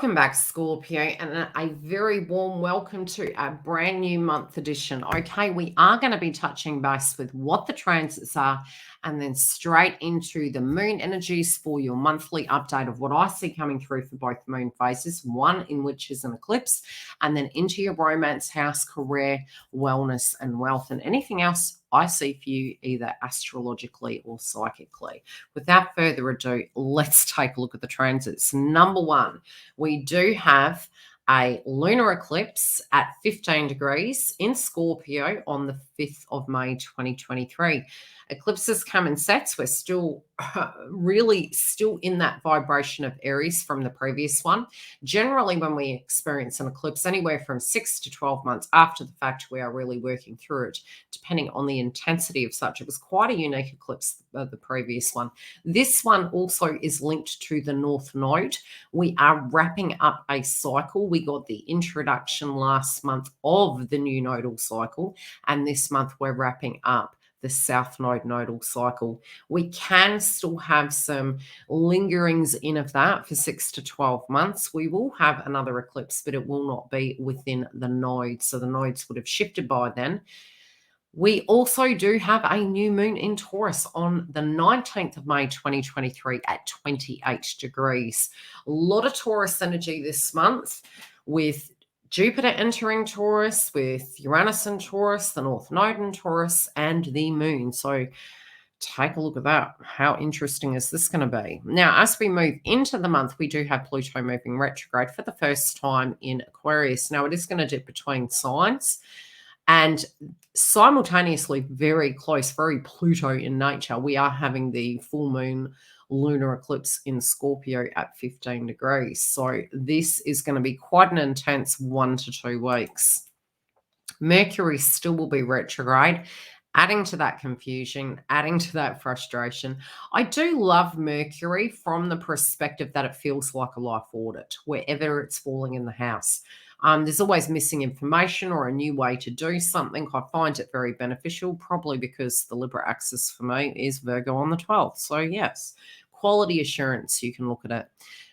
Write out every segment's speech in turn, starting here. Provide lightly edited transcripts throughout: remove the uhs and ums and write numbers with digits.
Welcome back, Scorpio, and a very warm welcome to a brand new month edition. Okay, we are going to be touching base with what the transits are and then straight into the moon energies for your monthly update of what I see coming through for both moon phases, one in which is an eclipse, and then into your romance house, career, wellness, and wealth, and anything else I see for you either astrologically or psychically. Without further ado, let's take a look at the transits. Number one, we do have a lunar eclipse at 15 degrees in Scorpio on the 5th of May 2023. Eclipses come in sets. We're still really still in that vibration of Aries from the previous one. Generally, when we experience an eclipse, anywhere from 6 to 12 months after the fact, we are really working through it, depending on the intensity of such. It was quite a unique eclipse, the previous one. This one also is linked to the North Node. We are wrapping up a cycle. We got the introduction last month of the new nodal cycle, and this month we're wrapping up the South Node nodal cycle. We can still have some lingerings in of that for 6 to 12 months. We will have another eclipse, but it will not be within the nodes. So the nodes would have shifted by then. We also do have a new moon in Taurus on the 19th of May 2023 at 28 degrees. A lot of Taurus energy this month with Jupiter entering Taurus, with Uranus in Taurus, the North Node in Taurus, and the moon. So take a look at that. How interesting is this going to be? Now, as we move into the month, we do have Pluto moving retrograde for the first time in Aquarius. Now, it is going to dip between signs and simultaneously very close, very Pluto in nature. We are having the full moon lunar eclipse in Scorpio at 15 degrees. So this is going to be quite an intense 1 to 2 weeks. Mercury still will be retrograde, adding to that confusion, adding to that frustration. I do love Mercury from the perspective that it feels like a life audit, wherever it's falling in the house. There's always missing information or a new way to do something. I find it very beneficial, probably because the Libra axis for me is Virgo on the 12th. So yes, quality assurance, you can look at it.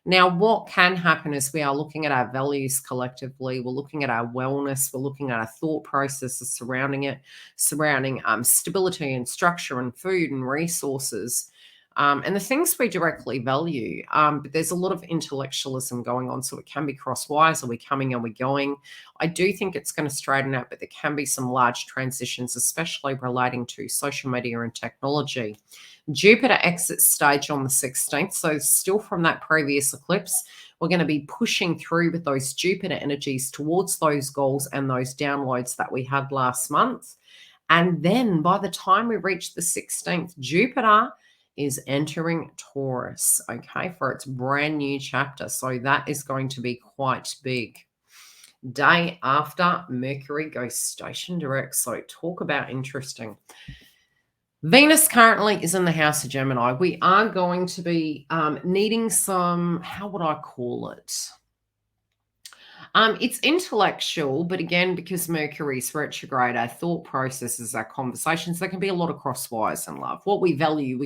Now, what can happen is we are looking at our values collectively. We're looking at our wellness. We're looking at our thought processes surrounding it, surrounding stability and structure and food and resources. And the things we directly value. But there's a lot of intellectualism going on, so it can be cross wires. Are we coming? Are we going? I do think it's going to straighten out, but there can be some large transitions, especially relating to social media and technology. Jupiter exits stage on the 16th, so still from that previous eclipse, we're going to be pushing through with those Jupiter energies towards those goals and those downloads that we had last month. And then by the time we reach the 16th, Jupiter is entering Taurus, okay, for its brand new chapter. So that is going to be quite big. Day after, Mercury goes station direct. So talk about interesting. Venus currently is in the house of Gemini. We are going to be needing some, how would I call it? It's intellectual, but again, because Mercury's retrograde, our thought processes, our conversations, there can be a lot of cross wires in love. What we value,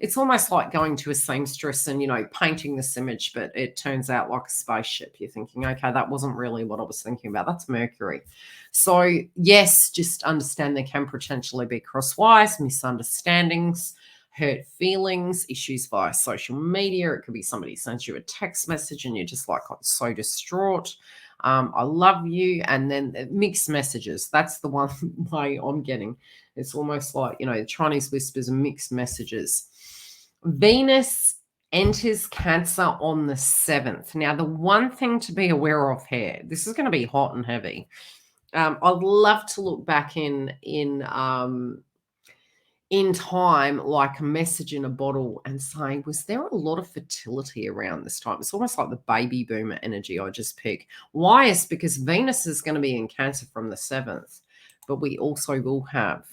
it's almost like going to a seamstress and, painting this image, but it turns out like a spaceship. You're thinking, okay, that wasn't really what I was thinking about. That's Mercury. So yes, just understand there can potentially be cross wires, misunderstandings, hurt feelings, issues via social media. It could be somebody sends you a text message and you're just like so distraught. I love you. And then mixed messages. That's the one way I'm getting. It's almost like, the Chinese whispers and mixed messages. Venus enters Cancer on the 7th. Now, the one thing to be aware of here, this is going to be hot and heavy. I'd love to look back in time, like a message in a bottle and saying, was there a lot of fertility around this time? It's almost like the baby boomer energy I just pick. Why? Is because Venus is going to be in Cancer from the 7th, but we also will have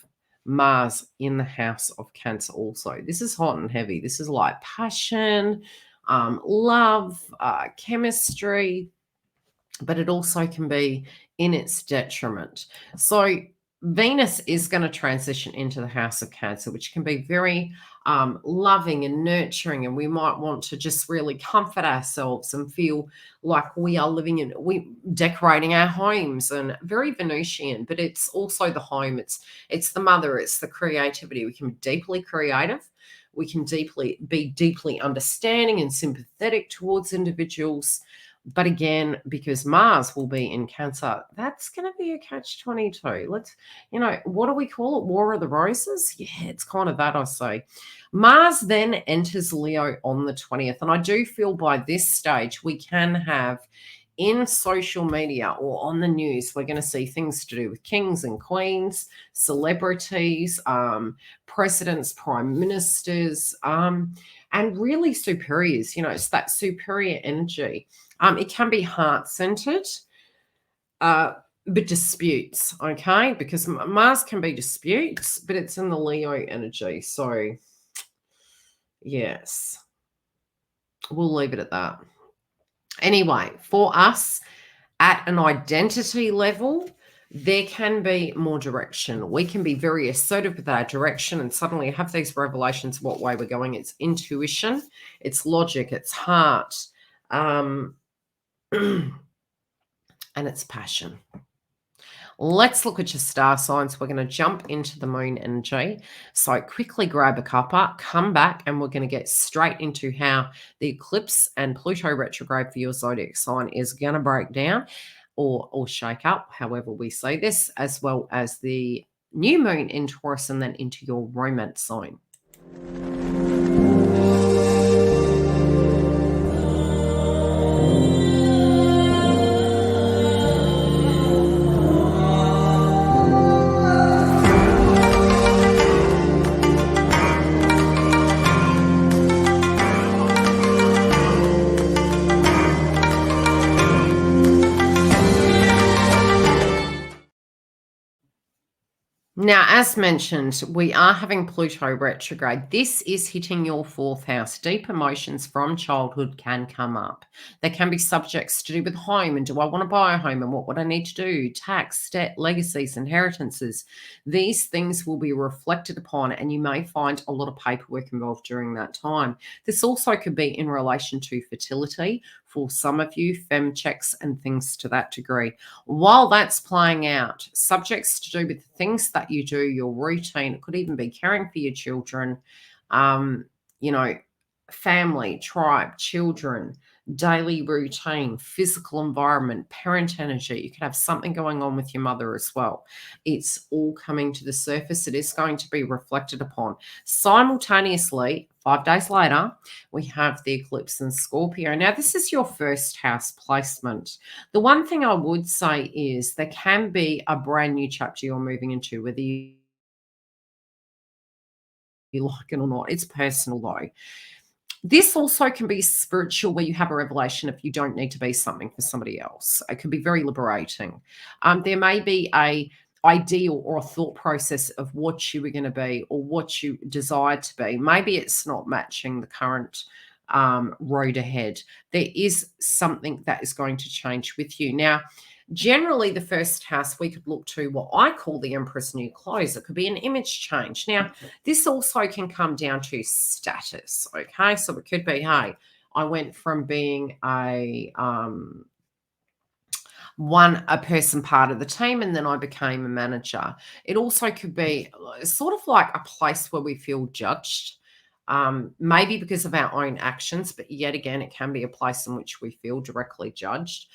Mars in the house of Cancer also. This is hot and heavy. This is like passion, love, chemistry, but it also can be in its detriment. So Venus is going to transition into the house of Cancer, which can be very loving and nurturing. And we might want to just really comfort ourselves and feel like we are we decorating our homes, and very Venusian, but it's also the home. It's the mother, it's the creativity. We can be deeply creative. We can be deeply understanding and sympathetic towards individuals. But again, because Mars will be in Cancer, that's going to be a catch-22. What do we call it? War of the Roses? Yeah, it's kind of that, I say. Mars then enters Leo on the 20th. And I do feel by this stage, we can have in social media or on the news, we're going to see things to do with kings and queens, celebrities, presidents, prime ministers, and really superiors. It's that superior energy. It can be heart-centered, but disputes, okay? Because Mars can be disputes, but it's in the Leo energy. So, yes, we'll leave it at that. Anyway, for us, at an identity level, there can be more direction. We can be very assertive with our direction and suddenly have these revelations what way we're going. It's intuition, it's logic, it's heart. And it's passion. Let's look at your star signs. We're going to jump into the moon energy. So quickly grab a cuppa, come back, and we're going to get straight into how the eclipse and Pluto retrograde for your zodiac sign is going to break down or shake up, however we say this, as well as the new moon in Taurus and then into your romance sign. Now, as mentioned, we are having Pluto retrograde. This is hitting your 4th house. Deep emotions from childhood can come up. There can be subjects to do with home and do I want to buy a home and what would I need to do? Tax, debt, legacies, inheritances. These things will be reflected upon and you may find a lot of paperwork involved during that time. This also could be in relation to fertility for some of you, fem checks and things to that degree. While that's playing out, subjects to do with the things that you do, your routine, it could even be caring for your children, family, tribe, children, daily routine, physical environment, parent energy. You could have something going on with your mother as well. It's all coming to the surface. It is going to be reflected upon. Simultaneously, 5 days later, we have the eclipse in Scorpio. Now, this is your 1st house placement. The one thing I would say is there can be a brand new chapter you're moving into, whether you like it or not. It's personal though. This also can be spiritual, where you have a revelation if you don't need to be something for somebody else. It can be very liberating. There may be a ideal or a thought process of what you were going to be or what you desire to be. Maybe it's not matching the current road ahead. There is something that is going to change with you. Now, generally, the 1st house, we could look to what I call the Emperor's New Clothes. It could be an image change. Now, this also can come down to status, okay? So it could be, hey, I went from being a person part of the team and then I became a manager. It also could be sort of like a place where we feel judged, maybe because of our own actions, but yet again, it can be a place in which we feel directly judged.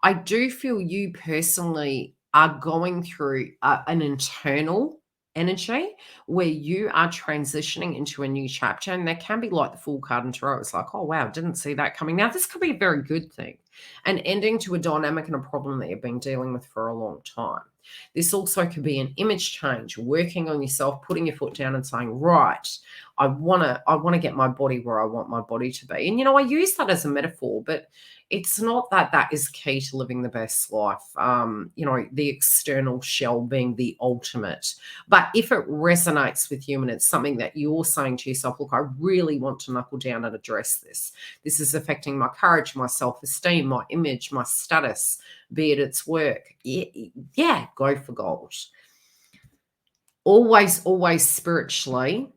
I do feel you personally are going through an internal energy where you are transitioning into a new chapter, and there can be like the Fool card in tarot. It's like, oh wow, didn't see that coming. Now this could be a very good thing, an ending to a dynamic and a problem that you've been dealing with for a long time. This also could be an image change, working on yourself, putting your foot down and saying, right, I want to get my body where I want my body to be. And I use that as a metaphor, but it's not that is key to living the best life. The external shell being the ultimate. But if it resonates with you and it's something that you're saying to yourself, look, I really want to knuckle down and address this. This is affecting my courage, my self-esteem, my image, my status, be it its work. Yeah, go for gold. Always, always spiritually,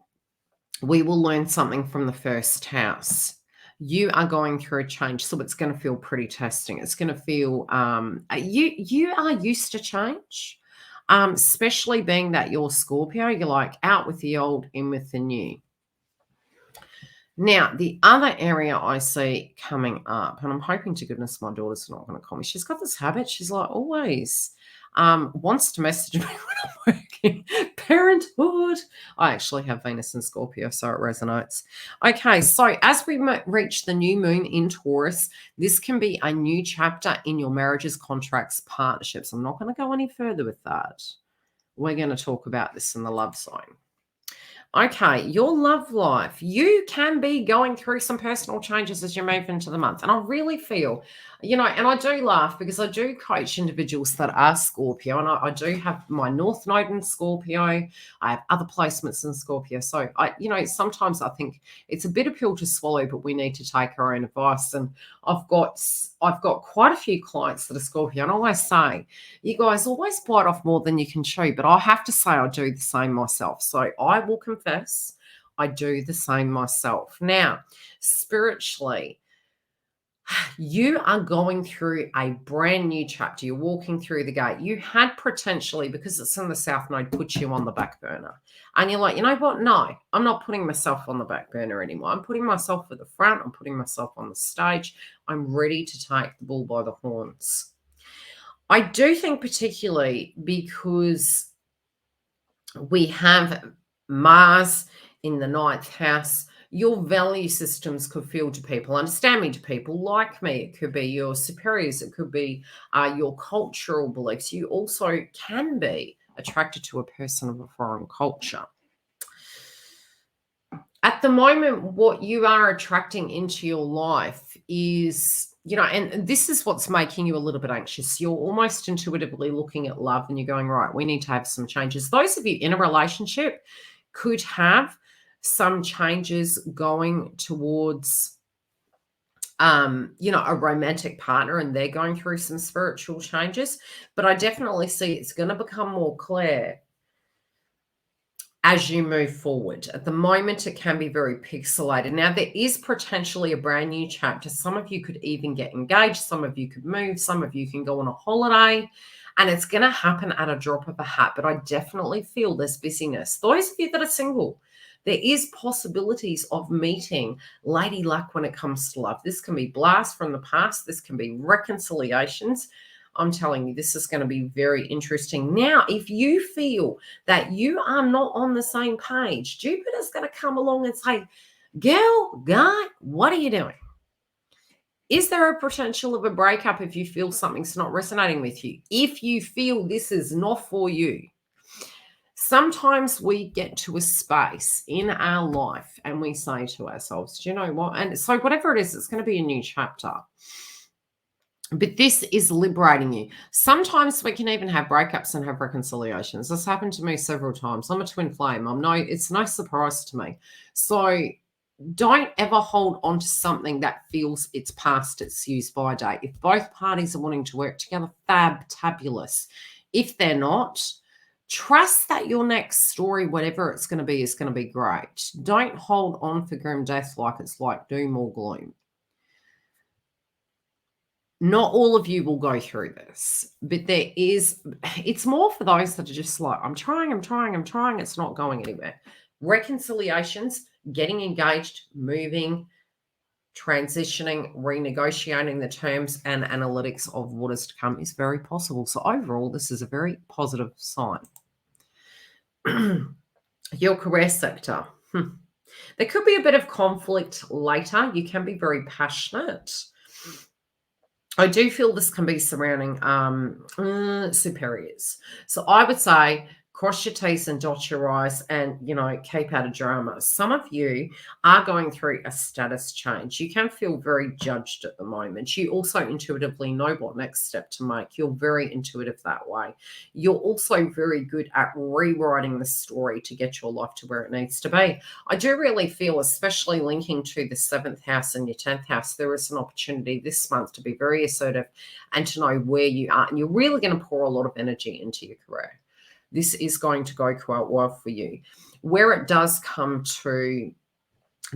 we will learn something from the first house. You are going through a change, so it's going to feel pretty testing. It's going to feel you are used to change, especially being that you're Scorpio. You're like out with the old, in with the new. Now, the other area I see coming up, and I'm hoping to goodness my daughter's not going to call me. She's got this habit. She's like always wants to message me when I'm working. Parenthood. I actually have Venus in Scorpio, so it resonates. Okay, so as we reach the new moon in Taurus, this can be a new chapter in your marriages, contracts, partnerships. I'm not going to go any further with that. We're going to talk about this in the love zone. Okay, your love life. You can be going through some personal changes as you move into the month. And I really feel, and I do laugh because I do coach individuals that are Scorpio, and I do have my North Node in Scorpio. I have other placements in Scorpio. So sometimes I think it's a bitter pill to swallow, but we need to take our own advice. And I've got quite a few clients that are Scorpio, and I always say, you guys always bite off more than you can chew, but I have to say I do the same myself. So I will confess I do the same myself. Now, spiritually, you are going through a brand new chapter. You're walking through the gate. You had potentially, because it's in the South Node, put you on the back burner. And you're like, you know what? No, I'm not putting myself on the back burner anymore. I'm putting myself at the front. I'm putting myself on the stage. I'm ready to take the bull by the horns. I do think particularly because we have Mars in the 9th house, your value systems could feel to people, understand me, to people like me. It could be your superiors. It could be your cultural beliefs. You also can be attracted to a person of a foreign culture. At the moment, what you are attracting into your life is, and this is what's making you a little bit anxious. You're almost intuitively looking at love and you're going, right, we need to have some changes. Those of you in a relationship could have some changes going towards, a romantic partner, and they're going through some spiritual changes. But I definitely see it's going to become more clear as you move forward. At the moment, it can be very pixelated. Now, there is potentially a brand new chapter. Some of you could even get engaged. Some of you could move. Some of you can go on a holiday. And it's going to happen at a drop of a hat. But I definitely feel this busyness. Those of you that are single, there is possibilities of meeting lady luck when it comes to love. This can be blasts from the past. This can be reconciliations. I'm telling you, this is going to be very interesting. Now, if you feel that you are not on the same page, Jupiter's going to come along and say, girl, guy, what are you doing? Is there a potential of a breakup if you feel something's not resonating with you? If you feel this is not for you, sometimes we get to a space in our life and we say to ourselves, do you know what? And so whatever it is, it's going to be a new chapter. But this is liberating you. Sometimes we can even have breakups and have reconciliations. This happened to me several times. I'm a twin flame. It's no surprise to me. So don't ever hold on to something that feels it's past its use by date. If both parties are wanting to work together, fabulous. If they're not, trust that your next story, whatever it's going to be, is going to be great. Don't hold on for grim death like it's like doom or gloom. Not all of you will go through this, but it's more for those that are just like, I'm trying, it's not going anywhere. Reconciliations, getting engaged, moving, transitioning, renegotiating the terms and analytics of what is to come is very possible. So overall, this is a very positive sign. Your career sector. There could be a bit of conflict later. You can be very passionate. I do feel this can be surrounding superiors. So I would say cross your T's and dot your I's and, keep out of drama. Some of you are going through a status change. You can feel very judged at the moment. You also intuitively know what next step to make. You're very intuitive that way. You're also very good at rewriting the story to get your life to where it needs to be. I do really feel, especially linking to the 7th house and your 10th house, there is an opportunity this month to be very assertive and to know where you are. And you're really going to pour a lot of energy into your career. this is going to go quite well for you. Where it does come to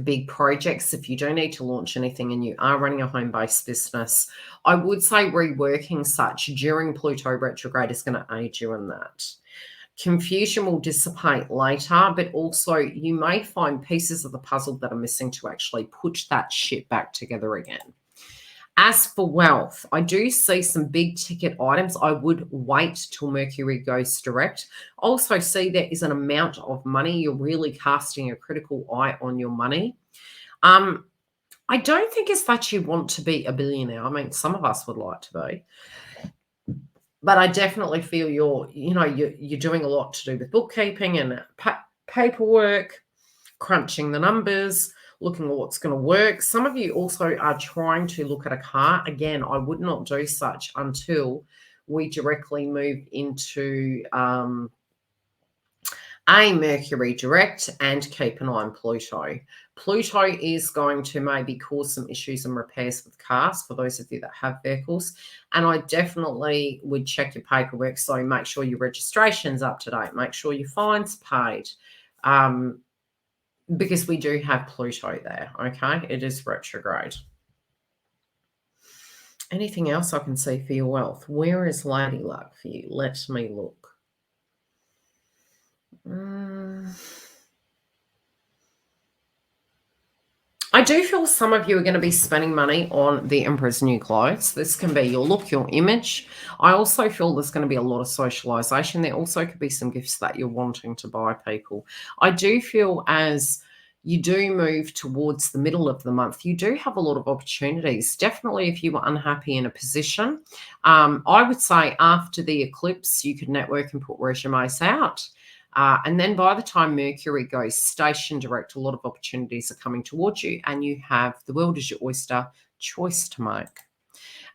big projects, if you do need to launch anything and you are running a home-based business, I would say reworking such during Pluto retrograde is going to aid you in that. Confusion will dissipate later, but also you may find pieces of the puzzle that are missing to actually put that shit back together again. As for wealth, I do see some big ticket items. I would wait till Mercury goes direct. Also see there is an amount of money. You're really casting a critical eye on your money. I don't think it's that you want to be a billionaire. I mean, some of us would like to be. But I definitely feel you're doing a lot to do with bookkeeping and paperwork, crunching the numbers, looking at what's going to work. Some of you also are trying to look at a car. Again, I would not do such until we directly move into a Mercury direct and keep an eye on Pluto. Pluto is going to maybe cause some issues and repairs with cars for those of you that have vehicles. And I definitely would check your paperwork. So make sure your registration's up to date. Make sure your fine's paid. Because we do have Pluto there, okay? It is retrograde. Anything else I can see for your wealth? Where is Lady Luck for you? Let me look. I do feel some of you are going to be spending money on the Emperor's new clothes. This can be your look, your image. I also feel there's going to be a lot of socialization. There also could be some gifts that you're wanting to buy people. I do feel as you do move towards the middle of the month, you do have a lot of opportunities. Definitely if you were unhappy in a position, I would say after the eclipse, you could network and put resumes out. And then by the time Mercury goes station direct, a lot of opportunities are coming towards you and you have the world as your oyster, choice to make.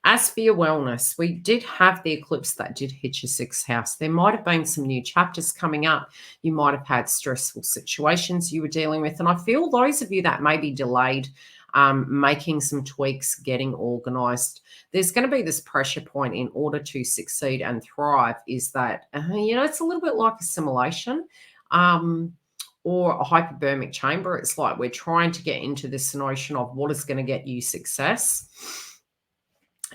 As for your wellness, we did have the eclipse that did hit your 6th house. There might have been some new chapters coming up. You might have had stressful situations you were dealing with. And I feel those of you that may be delayed making some tweaks, getting organized, there's going to be this pressure point in order to succeed and thrive is that, it's a little bit like assimilation or a hyperbaric chamber. It's like we're trying to get into this notion of what is going to get you success.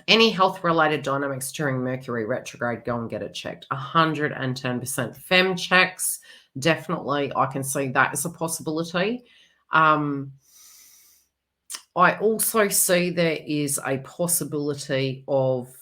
Any health-related dynamics during Mercury retrograde, go and get it checked. 110%. Fem checks, definitely. I can see that as a possibility. I also see there is a possibility of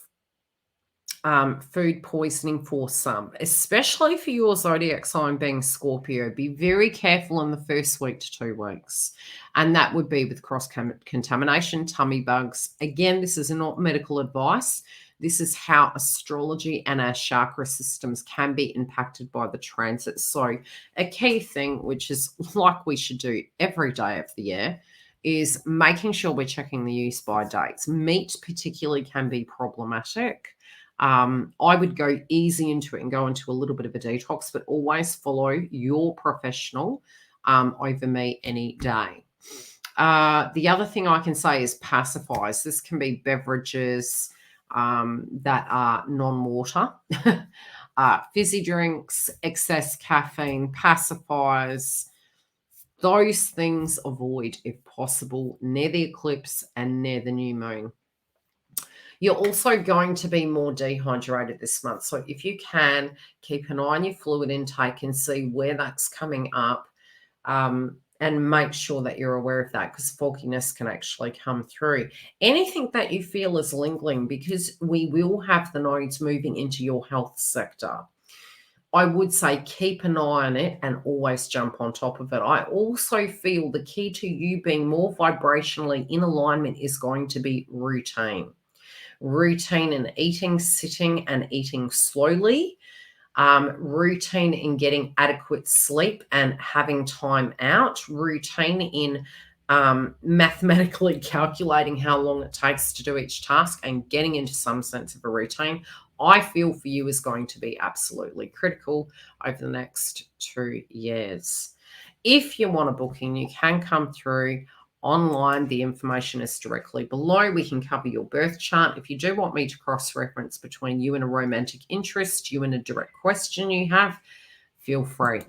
food poisoning for some, especially for your zodiac sign being Scorpio. Be very careful in the first week to 2 weeks. And that would be with cross-contamination, tummy bugs. Again, this is not medical advice. This is how astrology and our chakra systems can be impacted by the transits. So a key thing, which is like we should do every day of the year, is making sure we're checking the use by dates. Meat particularly can be problematic. I would go easy into it and go into a little bit of a detox, but always follow your professional over me any day. The other thing I can say is pacifiers. This can be beverages that are non-water, fizzy drinks, excess caffeine, pacifiers. Those things avoid, if possible, near the eclipse and near the new moon. You're also going to be more dehydrated this month. So if you can, keep an eye on your fluid intake and see where that's coming up and make sure that you're aware of that because fogginess can actually come through. Anything that you feel is lingering, because we will have the nodes moving into your health sector, I would say keep an eye on it and always jump on top of it. I also feel the key to you being more vibrationally in alignment is going to be routine. Routine in eating, sitting and eating slowly. Routine in getting adequate sleep and having time out. Routine in mathematically calculating how long it takes to do each task and getting into some sense of a routine, I feel for you is going to be absolutely critical over the next 2 years. If you want a booking, you can come through. online. The information is directly below. We can cover your birth chart. If you do want me to cross-reference between you and a romantic interest, you and a direct question you have, feel free.